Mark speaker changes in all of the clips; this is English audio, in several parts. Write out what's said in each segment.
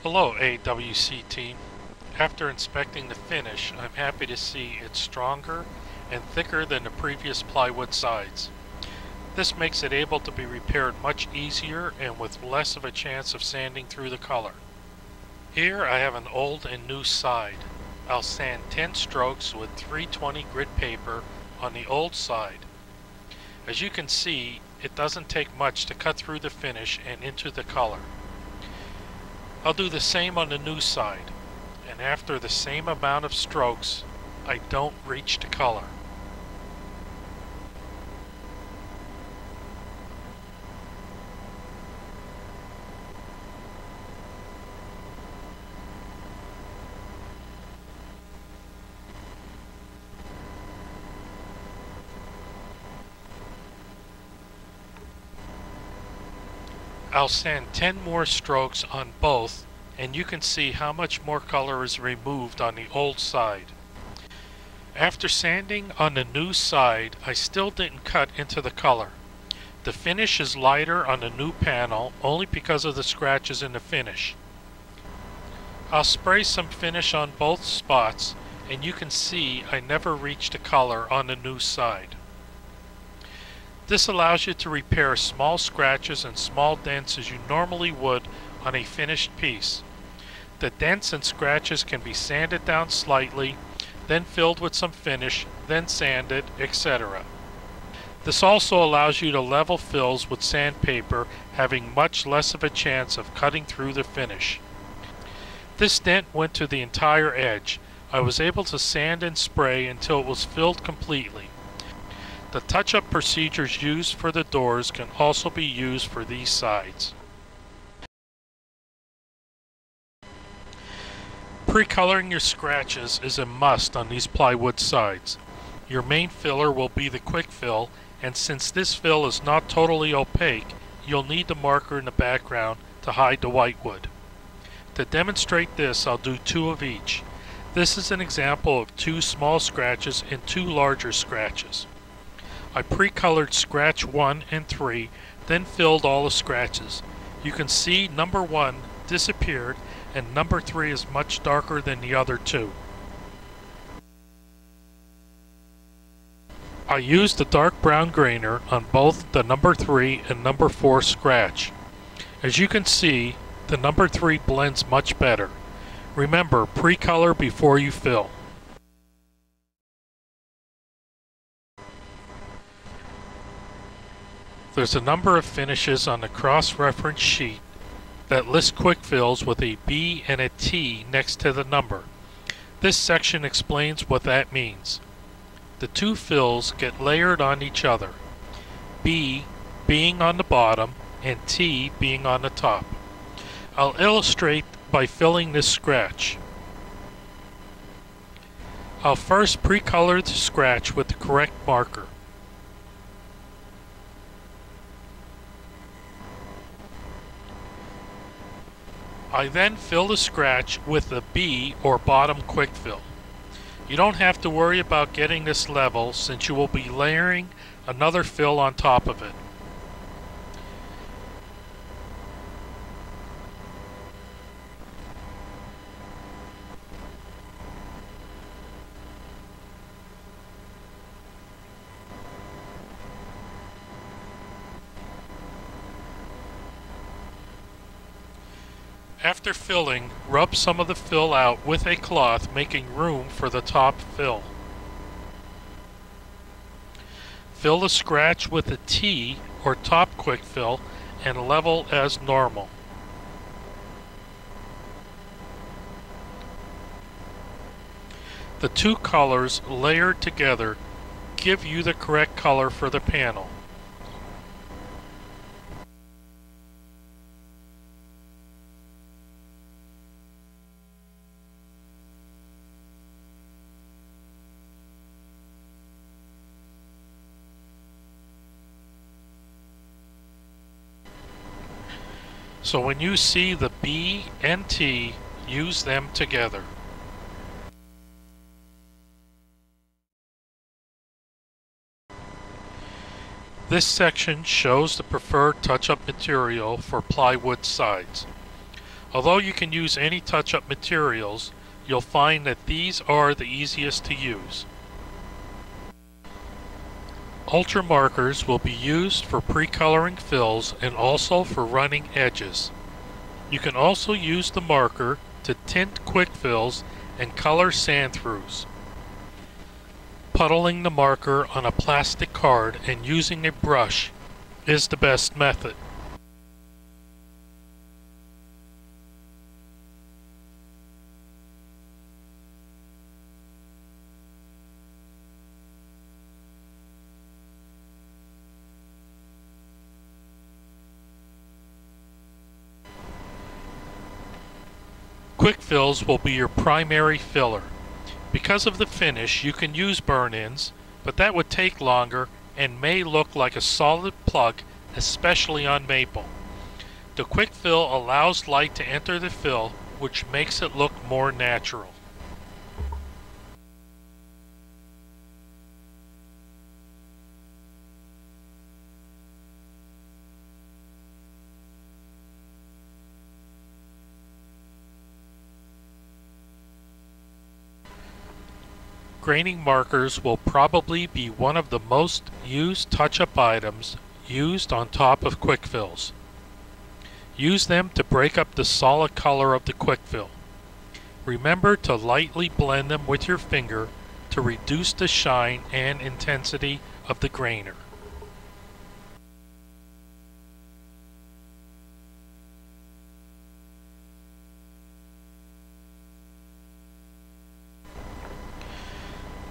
Speaker 1: Hello AWC team. After inspecting the finish, I'm happy to see it's stronger and thicker than the previous plywood sides. This makes it able to be repaired much easier and with less of a chance of sanding through the color. Here I have an old and new side. I'll sand 10 strokes with 320 grit paper on the old side. As you can see, it doesn't take much to cut through the finish and into the color. I'll do the same on the new side, and after the same amount of strokes, I don't reach the color. I'll sand 10 more strokes on both, and you can see how much more color is removed on the old side. After sanding on the new side, I still didn't cut into the color. The finish is lighter on the new panel only because of the scratches in the finish. I'll spray some finish on both spots, and you can see I never reached the color on the new side. This allows you to repair small scratches and small dents as you normally would on a finished piece. The dents and scratches can be sanded down slightly, then filled with some finish, then sanded, etc. This also allows you to level fills with sandpaper, having much less of a chance of cutting through the finish. This dent went to the entire edge. I was able to sand and spray until it was filled completely. The touch-up procedures used for the doors can also be used for these sides. Pre-coloring your scratches is a must on these plywood sides. Your main filler will be the quick fill, and since this fill is not totally opaque, you'll need the marker in the background to hide the whitewood. To demonstrate this, I'll do 2 of each. This is an example of 2 small scratches and 2 larger scratches. I pre-colored scratch 1 and 3, then filled all the scratches. You can see number 1 disappeared and number 3 is much darker than the other 2. I used the dark brown grainer on both the number 3 and number 4 scratch. As you can see, the number 3 blends much better. Remember, pre-color before you fill. There's a number of finishes on the cross-reference sheet that list quick fills with a B and a T next to the number. This section explains what that means. The 2 fills get layered on each other, B being on the bottom and T being on the top. I'll illustrate by filling this scratch. I'll first pre-color the scratch with the correct marker. I then fill the scratch with the B or bottom quick fill. You don't have to worry about getting this level since you will be layering another fill on top of it. After filling, rub some of the fill out with a cloth, making room for the top fill. Fill the scratch with a T or top quick fill and level as normal. The 2 colors layered together give you the correct color for the panel. So when you see the B and T, use them together. This section shows the preferred touch-up material for plywood sides. Although you can use any touch-up materials, you'll find that these are the easiest to use. Ultra markers will be used for pre-coloring fills and also for running edges. You can also use the marker to tint quick fills and color sand-throughs. Puddling the marker on a plastic card and using a brush is the best method. Quick fills will be your primary filler. Because of the finish, you can use burn-ins, but that would take longer and may look like a solid plug, especially on maple. The quick fill allows light to enter the fill, which makes it look more natural. Graining markers will probably be one of the most used touch-up items used on top of quick fills. Use them to break up the solid color of the quick fill. Remember to lightly blend them with your finger to reduce the shine and intensity of the grainer.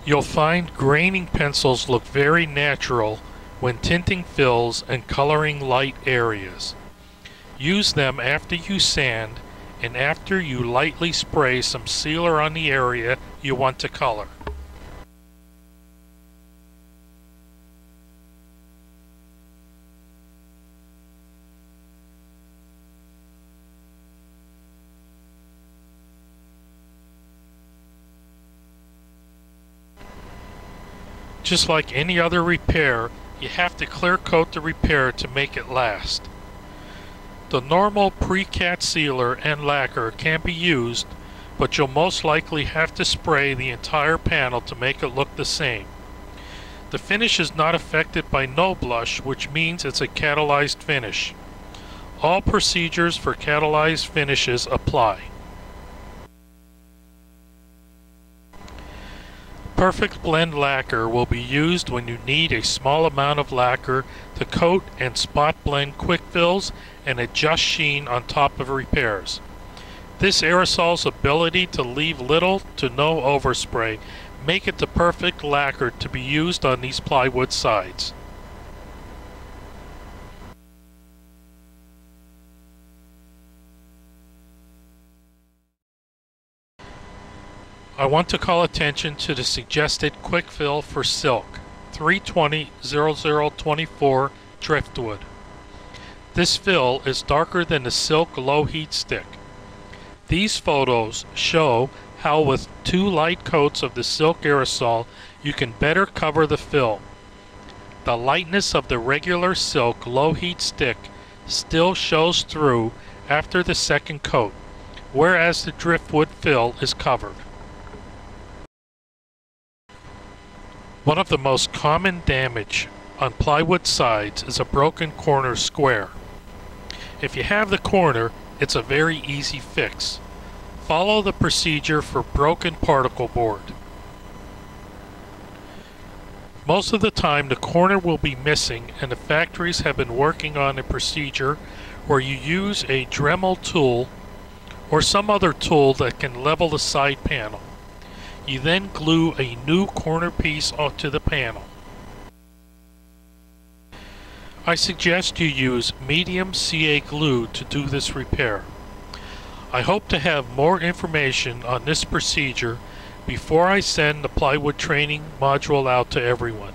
Speaker 1: You'll find graining pencils look very natural when tinting fills and coloring light areas. Use them after you sand and after you lightly spray some sealer on the area you want to color. Just like any other repair, you have to clear coat the repair to make it last. The normal pre-cat sealer and lacquer can be used, but you'll most likely have to spray the entire panel to make it look the same. The finish is not affected by no blush, which means it's a catalyzed finish. All procedures for catalyzed finishes apply. Perfect blend lacquer will be used when you need a small amount of lacquer to coat and spot blend quick fills and adjust sheen on top of repairs. This aerosol's ability to leave little to no overspray make it the perfect lacquer to be used on these plywood sides. I want to call attention to the suggested quick fill for silk 320-0024 driftwood. This fill is darker than the silk low heat stick. These photos show how with 2 light coats of the silk aerosol you can better cover the fill. The lightness of the regular silk low heat stick still shows through after the second coat, whereas the driftwood fill is covered. One of the most common damage on plywood sides is a broken corner square. If you have the corner, it's a very easy fix. Follow the procedure for broken particle board. Most of the time the corner will be missing, and the factories have been working on a procedure where you use a Dremel tool or some other tool that can level the side panel. You then glue a new corner piece onto the panel. I suggest you use medium CA glue to do this repair. I hope to have more information on this procedure before I send the plywood training module out to everyone.